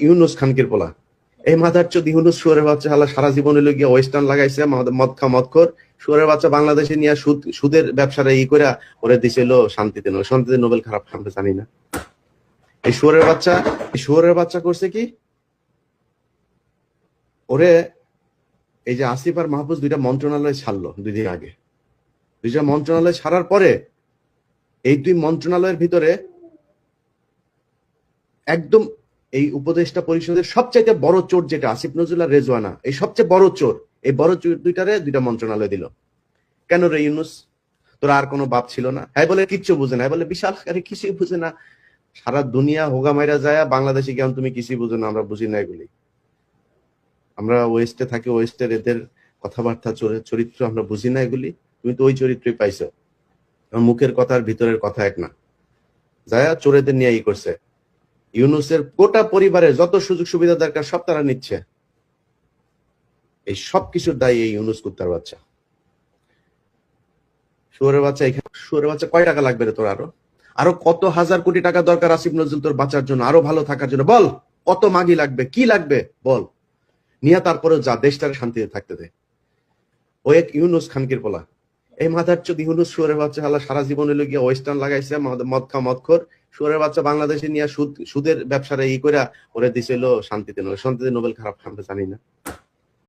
ইউনুস খানকির পোলা, এই মাথার চোদ ইউনুস শুয়ারের বাচ্চা হালা সারা জীবন হইলো গিয়ে ওয়েস্টার্ন লাগাইছে, মদ খোর শুয়ারের বাচ্চা বাংলাদেশে নিয়ে সুদের ব্যবসাটা করে ওরে দিছিল শান্তিতে নোবেল খারাপ আমরা জানি না। এই শুয়ারের বাচ্চা করছে কি, ওরে এই যে আসিফ আর মাহফুজ দুইটা মন্ত্রণালয় ছাড়লো 2 দিন আগে। দুইটা মন্ত্রণালয় ছাড়ার পরে এই 2 মন্ত্রণালয়ের ভিতরে একদম এই উপদেষ্টা পরিষদের সবচাইতে বড় চোর যেটা আসিফ নজরুল আর রেজওয়ানা, এই সবচেয়ে বড় চোর, এই বড় চোর দুইটারে 2টা মন্ত্রণালয় দিল। কেন রে ইউনুস, তোর আর কোনো বাপ ছিল না? হ্যাঁ বলে কিচ্ছু বুঝে না, বলে বিশাল আরে কিছুই বুঝে না, সারা দুনিয়া হোগা মাইরা যায়, বাংলাদেশে কেমন তুমি কিছুই বুঝো না, আমরা বুঝি না এগুলি। আমরা ওয়েস্টে থাকি, ওয়েস্টের এদের কথাবার্তা চরিত্র আমরা বুঝি না এগুলি। তুমি তো ওই চরিত্রই পাইছো, মুখের কথা আর ভিতরের কথা এক না। যায় চোরেদের নিয়ে করছে। ইউনুসের গোটা পরিবারের যত সুযোগ সুবিধা দরকার সব তারা নিচ্ছে। এই সব কিছুর দায়ী এই ইউনুস কুত্তার বাচ্চা, শুয়োরের বাচ্চা। এখানে শুয়োরের বাচ্চা কয় টাকা লাগবে রে তোর? আরো কত হাজার কোটি টাকা দরকার আসিফ নজরুল তোর বাঁচার জন্য, আরো ভালো থাকার জন্য? বল কত মাগি লাগবে, কি লাগবে বল, নিয়ে তারপরে যা দেশটার শান্তিতে থাকতে দে। ও এক ইউনুস খানকির পোলা, এই মাথার চোদ ইউনুস শুয়োরের বাচ্চা হালা সারা জীবন হইলো গিয়ে ওয়েস্টার্ন লাগাইছে, মদখোর শুয়োরের বাচ্চা বাংলাদেশে নিয়ে সুদের ব্যবসাটা করে ওরে দিছিল শান্তিতে নোবেল খারাপ আমরা জানি না।